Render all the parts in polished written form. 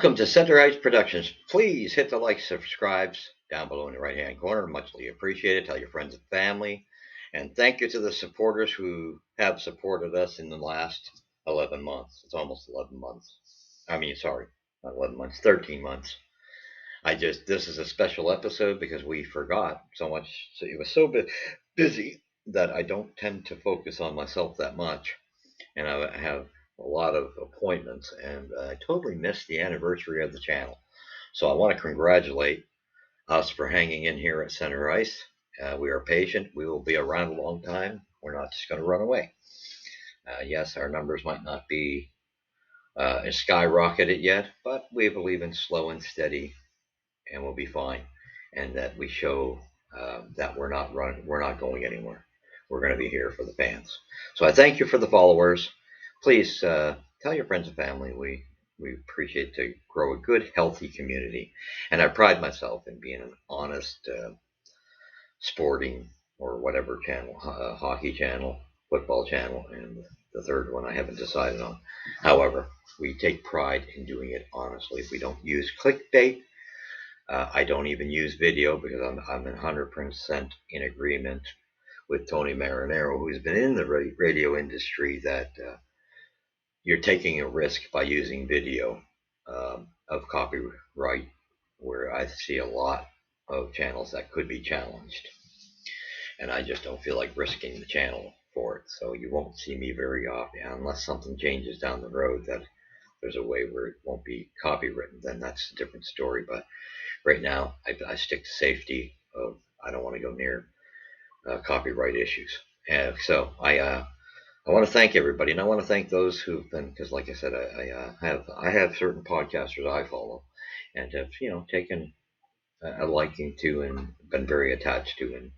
Welcome to Center Heights Productions. Please hit the like, subscribes down below in the right hand corner. Muchly appreciated. Tell your friends and family. And thank you to the supporters who have supported us in the last 11 months. It's almost 11 months. Sorry, not 11 months, 13 months. This is a special episode because we forgot so much. So it was so busy that I don't tend to focus on myself that much. And I have a lot of appointments, and I totally missed the anniversary of the channel. So I want to congratulate us for hanging in here at Center Ice. We are patient. We will be around a long time. We're not just going to run away. Yes, our numbers might not be skyrocketed yet, but we believe in slow and steady, and we'll be fine. And that we show that we're not going anywhere. We're going to be here for the fans. So I thank you for the followers. Please tell your friends and family. We appreciate to grow a good, healthy community. And I pride myself in being an honest sporting or whatever channel, hockey channel, football channel, and the third one I haven't decided on. However, we take pride in doing it honestly. We don't use clickbait. I don't even use video because I'm 100% in agreement with Tony Marinero, who's been in the radio industry, that you're taking a risk by using video of copyright, where I see a lot of channels that could be challenged. And I just don't feel like risking the channel for it. So you won't see me very often, unless something changes down the road that there's a way where it won't be copywritten. Then that's a different story. But right now, I stick to safety. I don't want to go near copyright issues. So I want to thank everybody, and I want to thank those who've been, because like I said, I have certain podcasters I follow, and have taken a liking to and been very attached to, and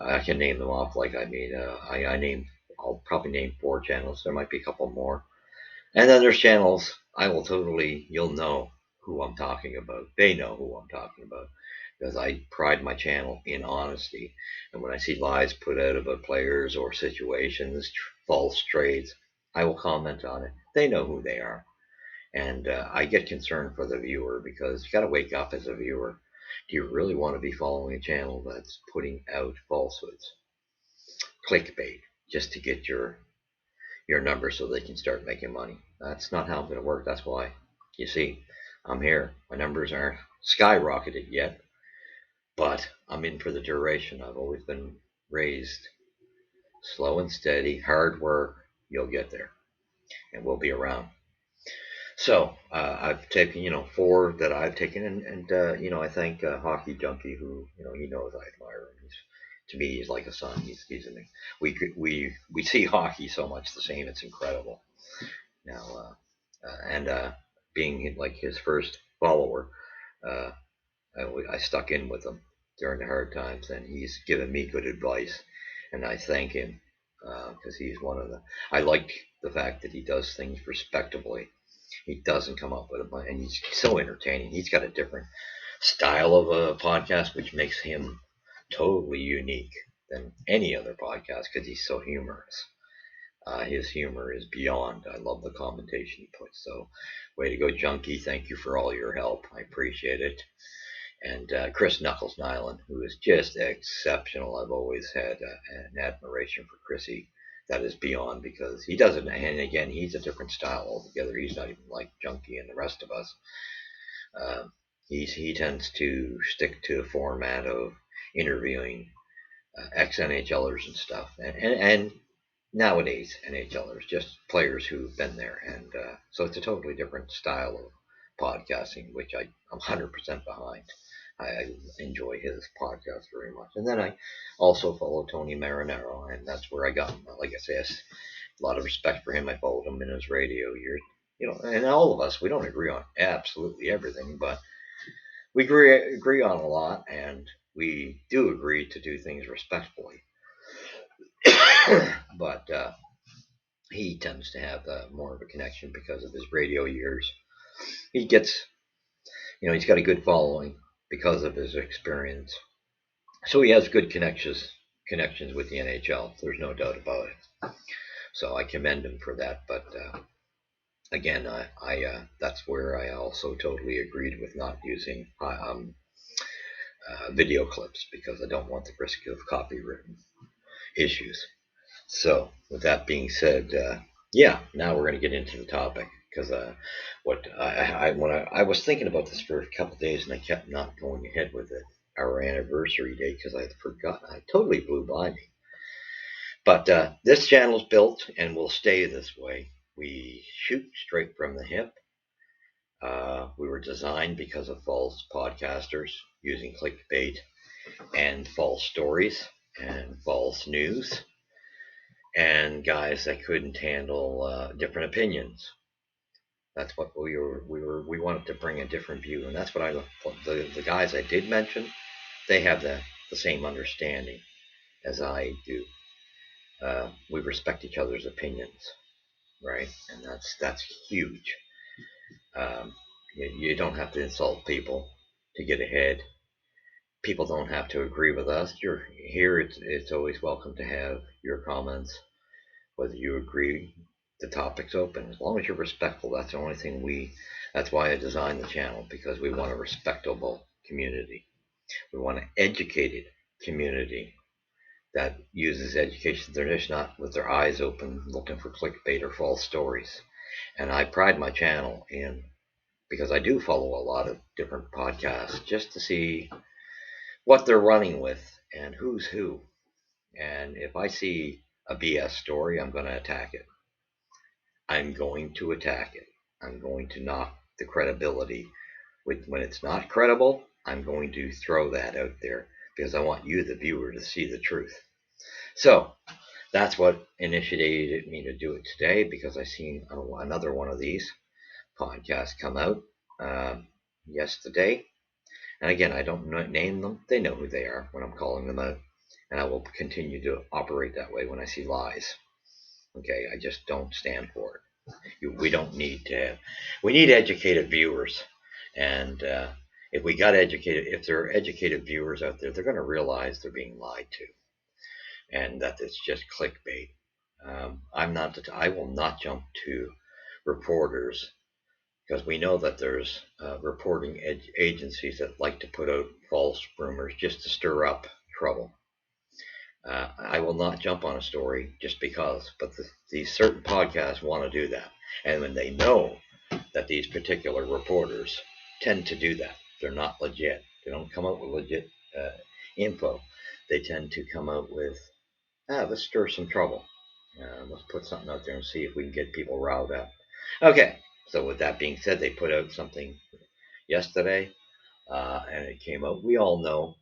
I can name them off. I'll probably name 4 channels. There might be a couple more, and then there's channels you'll know who I'm talking about. They know who I'm talking about, because I pride my channel in honesty. And when I see lies put out about players or situations, false trades, I will comment on it. They know who they are. And I get concerned for the viewer, because you got to wake up as a viewer. Do you really want to be following a channel that's putting out falsehoods? Clickbait, just to get your numbers so they can start making money. That's not how I'm going to work. That's why, you see, I'm here. My numbers aren't skyrocketed yet, but I'm in for the duration. I've always been raised slow and steady, hard work. You'll get there, and we'll be around. So I've taken, 4 that I've taken, and I thank Hockey Junkie, who he knows I admire him. To me, he's like a son. He's an, we see hockey so much the same. It's incredible. Now, being like his first follower, I stuck in with him during the hard times, and he's given me good advice, and I thank him, because he's one of the. I like the fact that he does things respectably. He doesn't come up with and he's so entertaining. He's got a different style of a podcast, which makes him totally unique than any other podcast, because he's so humorous. His humor is beyond. I love the commentation he puts. So, way to go, Junkie. Thank you for all your help. I appreciate it. And Chris Knuckles Nyland, who is just exceptional. I've always had an admiration for Chrissy that is beyond, because he doesn't. And again, he's a different style altogether. He's not even like Junkie and the rest of us. He tends to stick to a format of interviewing ex-NHLers and stuff, and nowadays NHLers, just players who've been there, and so it's a totally different style of podcasting, which I'm 100% behind. I enjoy his podcast very much. And then I also follow Tony Marinero, and that's where I got him. Like I say, a lot of respect for him. I followed him in his radio years. And all of us, we don't agree on absolutely everything, but we agree on a lot, and we do agree to do things respectfully. But he tends to have more of a connection because of his radio years. He gets, he's got a good following because of his experience. So he has good connections with the NHL. There's no doubt about it. So I commend him for that. But again, that's where I also totally agreed with not using video clips because I don't want the risk of copyright issues. So, with that being said, yeah, now we're going to get into the topic because what I was thinking about this for a couple of days and I kept not going ahead with it. Our anniversary day because I had forgotten. I totally blew by me. But this channel's built and will stay this way. We shoot straight from the hip. We were designed because of false podcasters using clickbait and false stories and false news and guys that couldn't handle different opinions. That's what we wanted to bring a different view, and that's what the guys I did mention. They have the same understanding as I do. We respect each other's opinions, right? And that's huge. You don't have to insult people to get ahead. People don't have to agree with us. You're here. It's always welcome to have your comments, whether you agree. The topic's open as long as you're respectful. That's the only thing we. That's why I designed the channel because we want a respectable community. We want an educated community that uses education. They're just not with their eyes open looking for clickbait or false stories. And I pride my channel in because I do follow a lot of different podcasts just to see what they're running with and who's who. And if I see a BS story, I'm going to attack it. I'm going to attack it. I'm going to knock the credibility. When it's not credible, I'm going to throw that out there because I want you, the viewer, to see the truth. So that's what initiated me to do it today because I seen another one of these podcasts come out yesterday. And again, I don't name them. They know who they are when I'm calling them out. And I will continue to operate that way when I see lies. Okay, I just don't stand for it. We don't need to have, we need educated viewers. And if there are educated viewers out there, they're going to realize they're being lied to and that it's just clickbait. I will not jump to reporters because we know that there's reporting agencies that like to put out false rumors just to stir up trouble. I will not jump on a story just because, but these certain podcasts want to do that. And when they know that these particular reporters tend to do that, they're not legit. They don't come out with legit info. They tend to come out with, let's stir some trouble. Let's put something out there and see if we can get people riled up. Okay, so with that being said, they put out something yesterday, and it came out. We all know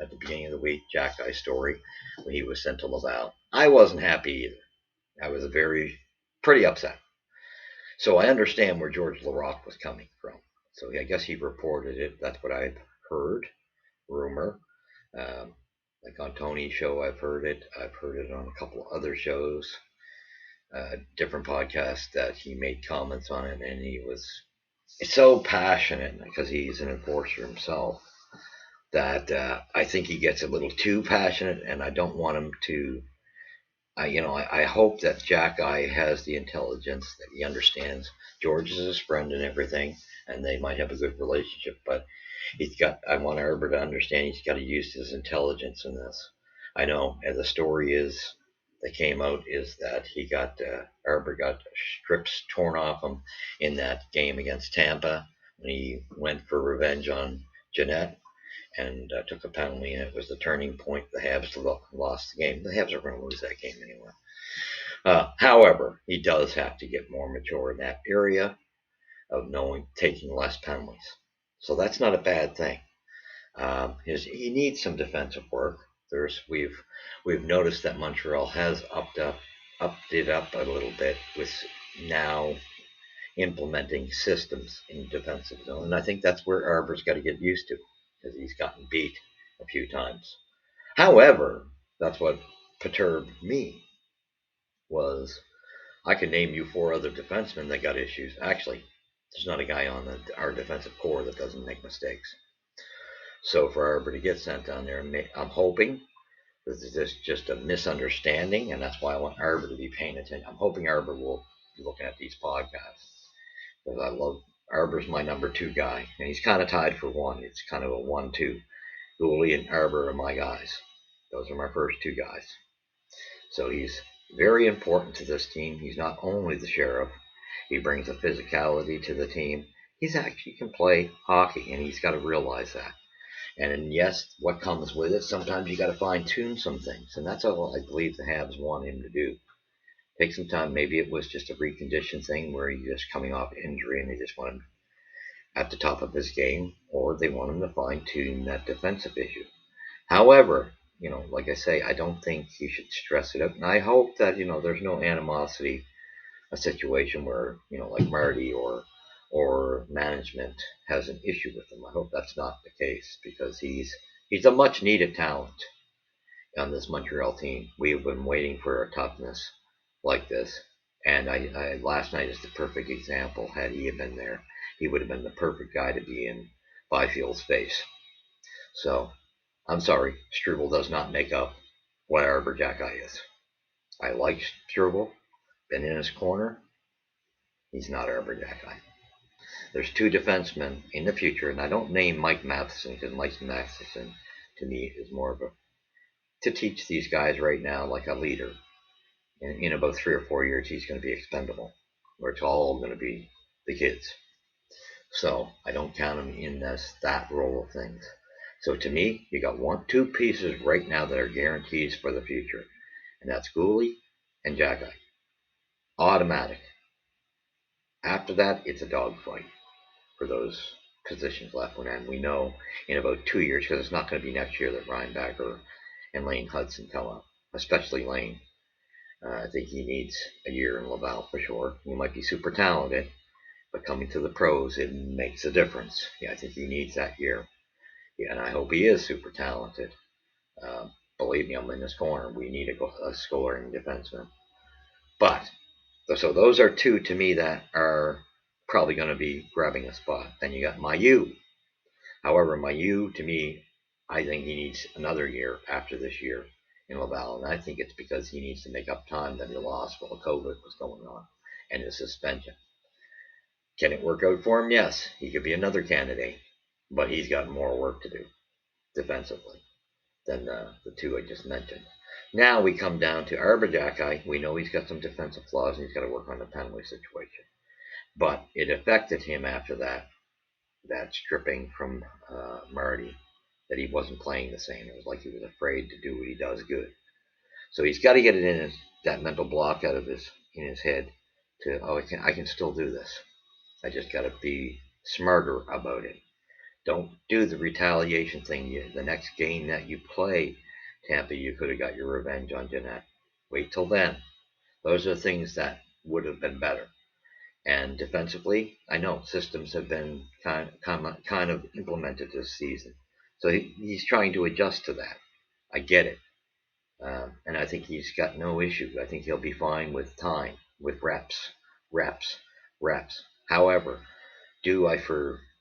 at the beginning of the week, Jack Guy's story when he was sent to Laval. I wasn't happy either. I was pretty upset. So I understand where George LaRock was coming from. So I guess he reported it. That's what I've heard, rumor. Um, like on Tony's show, I've heard it. I've heard it on a couple of other shows, different podcasts that he made comments on it, and he was so passionate because he's an enforcer himself that I think he gets a little too passionate, and I don't want him to. I hope that Jack Guy has the intelligence that he understands George is his friend and everything, and they might have a good relationship. But I want Arbor to understand he's got to use his intelligence in this. I know, and the story that came out is that Arbor got strips torn off him in that game against Tampa when he went for revenge on Jeanette and took a penalty, and it was the turning point. The Habs lost the game. The Habs are going to lose that game anyway. However, he does have to get more mature in that area of taking less penalties. So that's not a bad thing. He needs some defensive work. We've noticed that Montreal has upped it up a little bit with now implementing systems in defensive zone, and I think that's where Arbor's got to get used to because he's gotten beat a few times. However, that's what perturbed me was I could name you 4 other defensemen that got issues. Actually, there's not a guy on our defensive core that doesn't make mistakes. So for Arbor to get sent down there, I'm hoping this is just a misunderstanding, and that's why I want Arbor to be paying attention. I'm hoping Arbor will looking at these podcasts. Because I love Arbor's my number two guy, and he's kind of tied for one. It's kind of a 1-2. Gooley and Arbor are my guys. Those are my first two guys. So he's very important to this team. He's not only the sheriff, he brings a physicality to the team. He's actually can play hockey, and he's got to realize that. And yes, what comes with it, sometimes you got to fine tune some things, and that's all I believe the Habs want him to do. Take some time. Maybe it was just a recondition thing where he's just coming off injury and they just want him at the top of his game, or they want him to fine tune that defensive issue. However, like I say, I don't think he should stress it out, and I hope that there's no animosity, a situation where like Marty or management has an issue with him. I hope that's not the case because he's a much needed talent on this Montreal team. We have been waiting for a toughness like this, and I last night is the perfect example. Had he been there, he would have been the perfect guy to be in Byfield's face. So I'm sorry, Struble does not make up what Arbor Jacki is. I like Struble, been in his corner. He's not Arbor Jacki. There's two defensemen in the future, and I don't name Mike Matheson because Mike Matheson to me is more of a to teach these guys right now like a leader. In about 3 or 4 years, he's going to be expendable, where it's all going to be the kids. So I don't count him in that role of things. So to me, you got two pieces right now that are guarantees for the future, and that's Gooley and Jacki. Automatic. After that, it's a dogfight for those positions left. And we know in about 2 years, because it's not going to be next year that Ryan Backer and Lane Hudson come up, especially Lane. I think he needs a year in Laval for sure. He might be super talented, but coming to the pros, it makes a difference. Yeah, I think he needs that year. Yeah, and I hope he is super talented. Believe me, I'm in this corner. We need a scoring defenseman. But, so those are two to me that are probably going to be grabbing a spot. Then you got Mailloux. However, Mailloux, to me, I think he needs another year after this year in Laval. And I think it's because he needs to make up time that he lost while COVID was going on and his suspension. Can it work out for him? Yes. He could be another candidate. But he's got more work to do defensively than the two I just mentioned. Now we come down to Arbor Jacki. We know he's got some defensive flaws and he's got to work on the penalty situation. But it affected him after that stripping from Marty, that he wasn't playing the same. It was like he was afraid to do what he does good. So he's got to get it in that mental block out of in his head I can still do this. I just got to be smarter about it. Don't do the retaliation thing. The next game that you play, Tampa, you could have got your revenge on Jeanette. Wait till then. Those are things that would have been better. And defensively, I know systems have been kind of implemented this season. So he's trying to adjust to that. I get it. And I think he's got no issue. I think he'll be fine with time, with reps. However,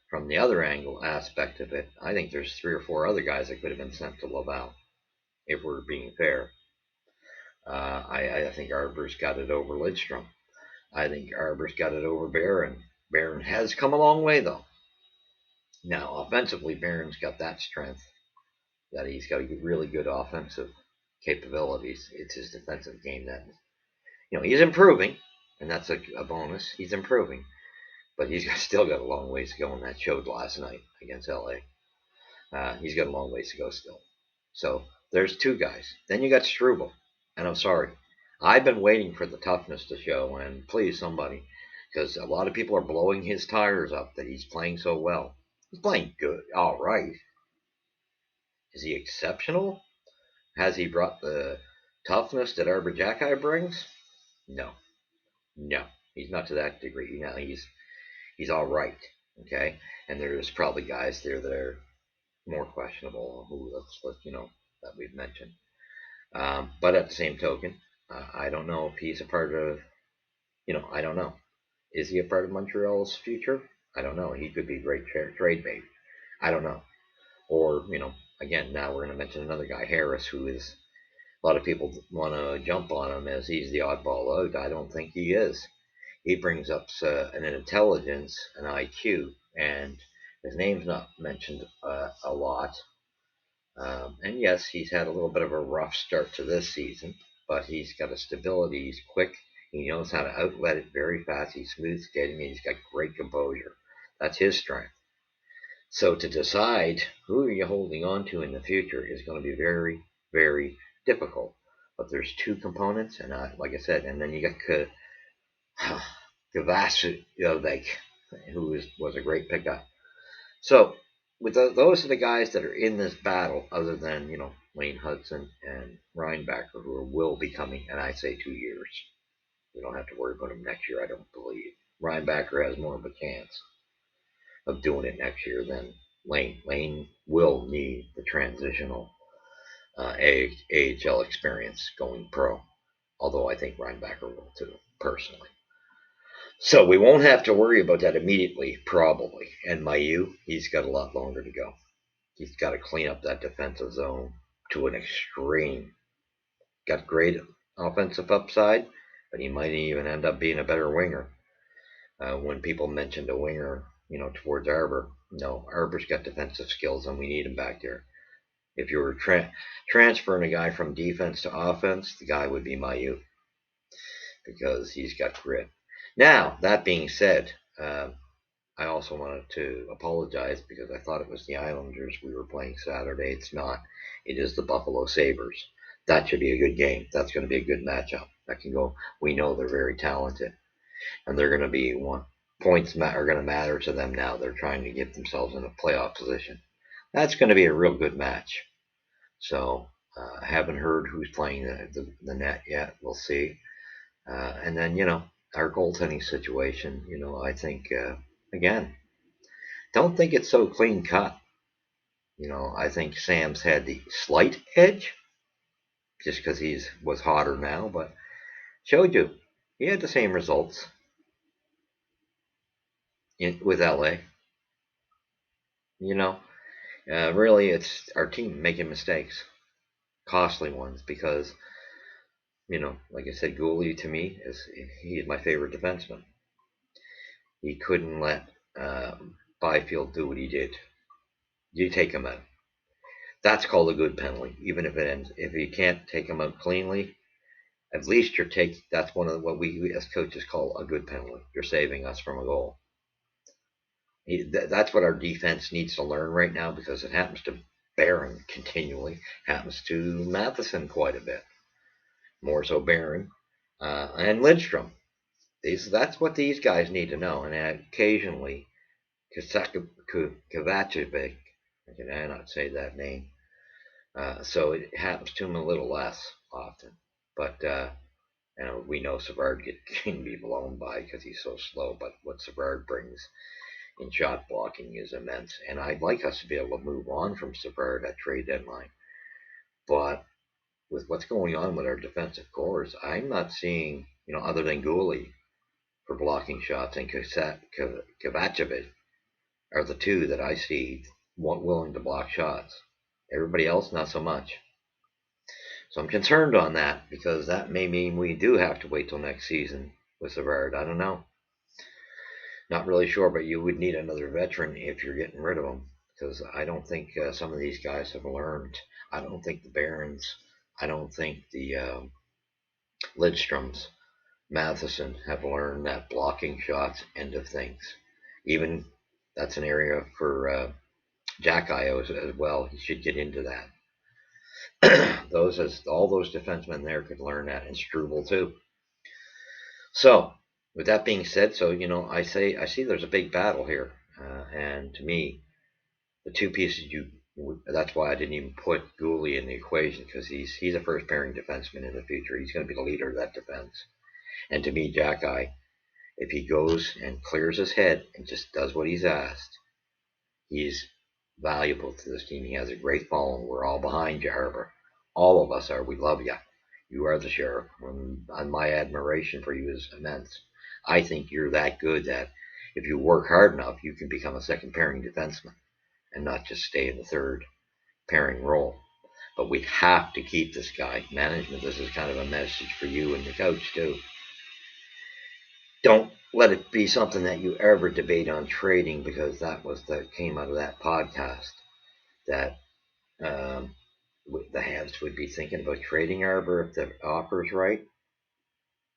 from the other angle aspect of it, I think there's 3 or 4 other guys that could have been sent to Laval, if we're being fair. I think Arbor's got it over Lidstrom. I think Arbor's got it over Barron. Barron has come a long way, though. Now, offensively, Barron's got that strength, that he's got really good offensive capabilities. It's his defensive game that, he's improving, and that's a bonus. He's improving. But he's still got a long ways to go, and that showed last night against LA. He's got a long ways to go still. So there's two guys. Then you got Struble, and I'm sorry. I've been waiting for the toughness to show, and please, somebody, because a lot of people are blowing his tires up that he's playing so well. He's playing good, all right. Is he exceptional? Has he brought the toughness that Arbor Jacki brings? No. He's not to that degree. He's all right, okay? And there's probably guys there that are more questionable, that we've mentioned. But at the same token, I don't know if he's a part of, I don't know. Is he a part of Montreal's future? I don't know. He could be great trade bait. I don't know. Or, again, now we're going to mention another guy, Harris, who is, a lot of people want to jump on him as he's the oddball out. I don't think he is. He brings up an intelligence, an IQ, and his name's not mentioned a lot. And yes, he's had a little bit of a rough start to this season, but he's got a stability. He's quick. He knows how to outlet it very fast. He's smooth skating, and he's got great composure. That's his strength. So to decide who are you holding on to in the future is going to be very, very difficult. But there's two components, and like I said, and then you got Kovacevic, who was a great pickup. So with those are the guys that are in this battle, other than Lane Hudson and Reinbacher, who will be coming, and I say 2 years. We don't have to worry about him next year, I don't believe. Reinbacher has more of a chance of doing it next year than Lane. Lane will need the transitional AHL experience going pro, although I think Reinbacher will too, personally. So we won't have to worry about that immediately, probably. And Mayu, he's got a lot longer to go. He's got to clean up that defensive zone to an extreme. Got great offensive upside, but he might even end up being a better winger. When people mentioned a winger, towards Arbor, no, Arbor's got defensive skills, and we need him back there. If you were transferring a guy from defense to offense, the guy would be Mayu, because he's got grit. Now, that being said, I also wanted to apologize because I thought it was the Islanders we were playing Saturday. It's not. It is the Buffalo Sabres. That should be a good game. That's going to be a good matchup. That can go. We know they're very talented, and they're going to be points are going to matter to them now. They're trying to get themselves in a playoff position. That's going to be a real good match. So I haven't heard who's playing the net yet. We'll see. And then our goaltending situation. I think again, don't think it's so clean cut. I think Sam's had the slight edge just because he was hotter now, but showed you he had the same results with LA. Really, it's our team making mistakes, costly ones, because like I said, Gooley to me he's my favorite defenseman. He couldn't let Byfield do what he did. You take him out. That's called a good penalty, even if it ends. If you can't take him out cleanly, at least that's one of what we as coaches call a good penalty. You're saving us from a goal. That's what our defense needs to learn right now, because it happens to Barron continually, happens to Matheson quite a bit, more so Barron and Lindstrom. That's what these guys need to know, and occasionally Kovacevic, I cannot say that name, so it happens to him a little less often, but we know Savard can be blown by because he's so slow, but what Savard brings in shot blocking is immense. And I'd like us to be able to move on from Savard at trade deadline. But with what's going on with our defensive cores, I'm not seeing, other than Gooley for blocking shots and Kovacevic are the two that I see willing to block shots. Everybody else, not so much. So I'm concerned on that, because that may mean we do have to wait till next season with Savard. I don't know. Not really sure, but you would need another veteran if you're getting rid of them, because I don't think some of these guys have learned. I don't think the Barons, I don't think the Lidstroms, Matheson have learned that blocking shots, end of things. Even that's an area for Jack Io as well. He should get into that. All those defensemen there could learn that, and Struble too. So with that being said, I see there's a big battle here, and to me, the two pieces that's why I didn't even put Gooley in the equation, because he's a first pairing defenseman in the future. He's going to be the leader of that defense. And to me, Jack if he goes and clears his head and just does what he's asked, he's valuable to this team. He has a great following. We're all behind you, Harbour. All of us are. We love you. You are the sheriff. And my admiration for you is immense. I think you're that good that if you work hard enough, you can become a second pairing defenseman and not just stay in the third pairing role. But we have to keep this guy. Management, this is kind of a message for you and your coach too. Don't let it be something that you ever debate on trading, because that came out of that podcast that um, the Habs would be thinking about trading Arbor if the offer's right.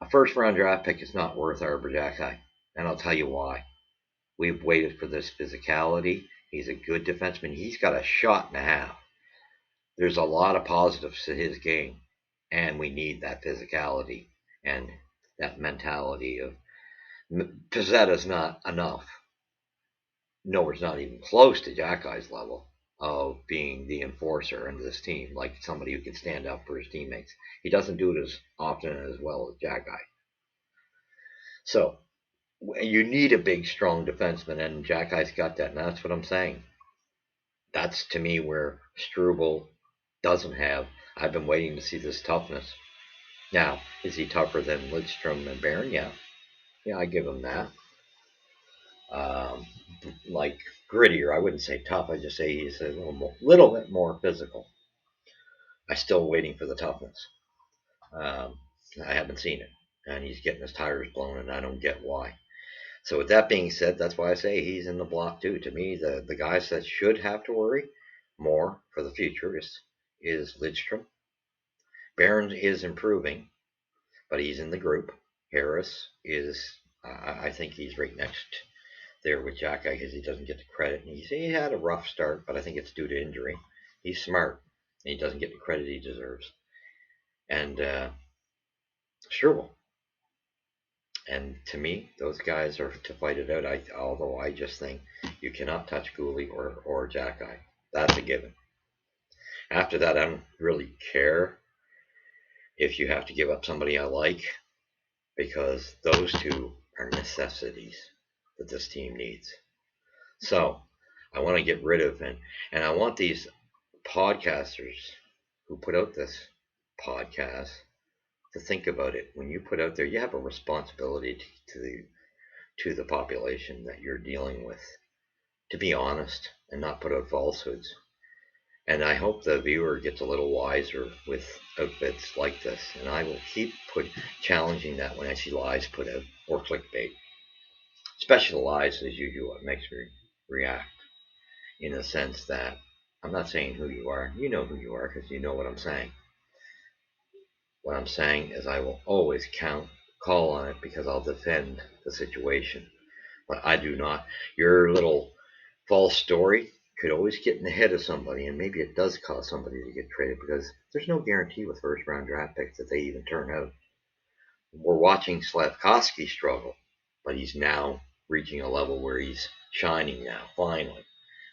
A first round draft pick is not worth Arbor Jacki, and I'll tell you why. We've waited for this physicality. He's a good defenseman. He's got a shot and a half. There's a lot of positives to his game, and we need that physicality and that mentality of Pizzetta's not enough. Nowhere's not even close to Jackie's level of being the enforcer in this team, like somebody who can stand up for his teammates. He doesn't do it as often and as well as Jackie. So you need a big, strong defenseman, and Jackie's got that, and that's what I'm saying. That's to me where Struble doesn't have. I've been waiting to see this toughness. Now, is he tougher than Lidstrom and Barron? Yeah. Yeah, I give him that. Um, like grittier, I wouldn't say tough. I just say he's a little bit more physical. I'm still waiting for the toughness. Um, I haven't seen it, and he's getting his tires blown, and I don't get why. So with that being said, that's why I say he's in the block too. To me, the guys that should have to worry more for the future is Lidstrom. Barron is improving, but he's in the group. Harris is, I think he's right next there with Jack because he doesn't get the credit. And he had a rough start, but I think it's due to injury. He's smart, and he doesn't get the credit he deserves. And Struble. And to me, those guys are to fight it out. Although I just think you cannot touch Gooley or Jackeye. That's a given. After that, I don't really care if you have to give up somebody I like, because those two are necessities that this team needs. So I want to get rid of and I want these podcasters who put out this podcast to think about it. When you put out there, you have a responsibility to the population that you're dealing with, to be honest and not put out falsehoods. And I hope the viewer gets a little wiser with outfits like this. And I will keep challenging that when I see lies put out or clickbait. Especially the lies, as usual, what makes me react, in the sense that I'm not saying who you are. You know who you are because you know what I'm saying. What I'm saying is I will always call on it because I'll defend the situation. But I do not. Your little false story could always get in the head of somebody, and maybe it does cause somebody to get traded, because there's no guarantee with first round draft picks that they even turn out. We're watching Slavkovsky struggle, but he's now reaching a level where he's shining now, finally.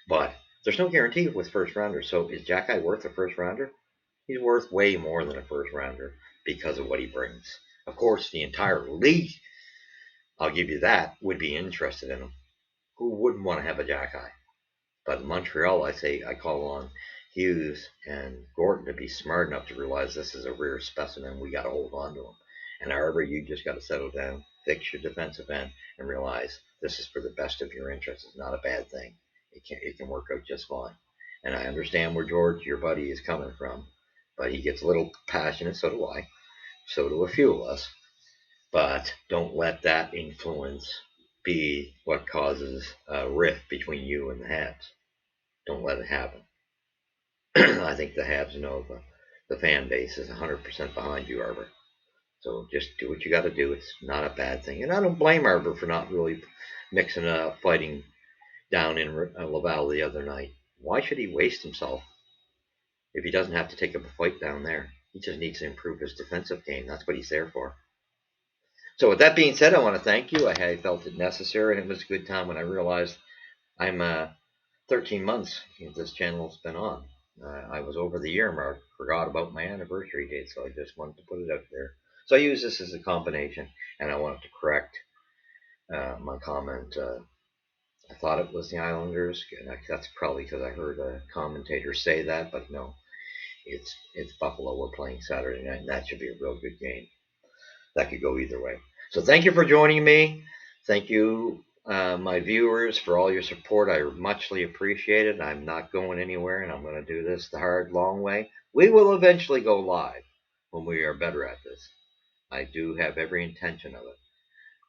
But there's no guarantee with first rounders. So is Jackeye worth a first rounder? He's worth way more than a first rounder because of what he brings. Of course, the entire league, I'll give you that, would be interested in him. Who wouldn't want to have a Jackeye? But in Montreal, I call on Hughes and Gordon to be smart enough to realize this is a rare specimen. We got to hold on to him. And however, you just got to settle down, fix your defensive end, and realize this is for the best of your interests. It's not a bad thing. It can work out just fine. And I understand where George, your buddy, is coming from, but he gets a little passionate. So do I. So do a few of us. But don't let that influence be what causes a rift between you and the Habs. Don't let it happen. I think the Habs know the fan base is 100% behind you, Arbor. So just do what you got to do. It's not a bad thing. And I don't blame Arbor for not really mixing it up, fighting down in Laval the other night. Why should he waste himself if he doesn't have to take up a fight down there? He just needs to improve his defensive game. That's what he's there for. So with that being said, I want to thank you. I felt it necessary, and it was a good time when I realized I'm 13 months this channel's been on. I was over the year mark, forgot about my anniversary date, so I just wanted to put it out there. So I use this as a combination, and I wanted to correct my comment. I thought it was the Islanders, and that's probably because I heard a commentator say that, but no, it's Buffalo. We're playing Saturday night, and that should be a real good game. That could go either way. So thank you for joining me. Thank you, my viewers, for all your support. I muchly appreciate it. I'm not going anywhere, and I'm going to do this the hard, long way. We will eventually go live when we are better at this. I do have every intention of it.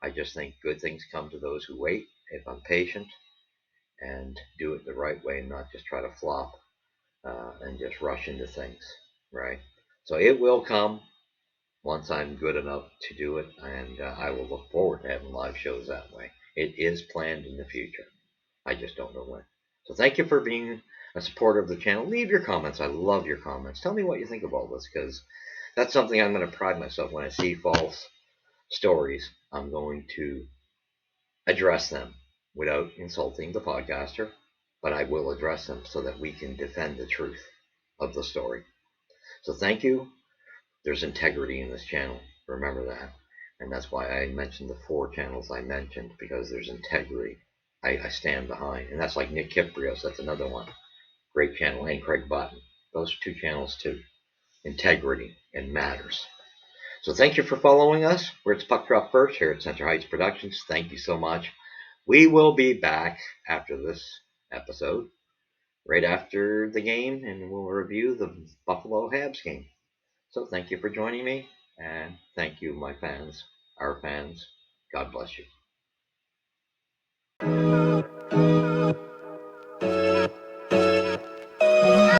I just think good things come to those who wait. If I'm patient and do it the right way, not just try to flop and just rush into things, right? So it will come once I'm good enough to do it, and I will look forward to having live shows that way. It is planned in the future. I just don't know when. So thank you for being a supporter of the channel. Leave your comments. I love your comments. Tell me what you think of all this, because that's something I'm going to pride myself when I see false stories. I'm going to address them without insulting the podcaster, but I will address them so that we can defend the truth of the story. So thank you. There's integrity in this channel. Remember that. And that's why I mentioned the 4 channels I mentioned, because there's integrity. I stand behind. And that's like Nick Kiprios. That's another one. Great channel. And Craig Button. Those are 2 channels too. Integrity. It matters. So thank you for following us. We're at Puck Drop First here at Center Heights Productions. Thank you so much. We will be back after this episode, right after the game, and we'll review the Buffalo Habs game. So thank you for joining me, and thank you, my fans, our fans. God bless you.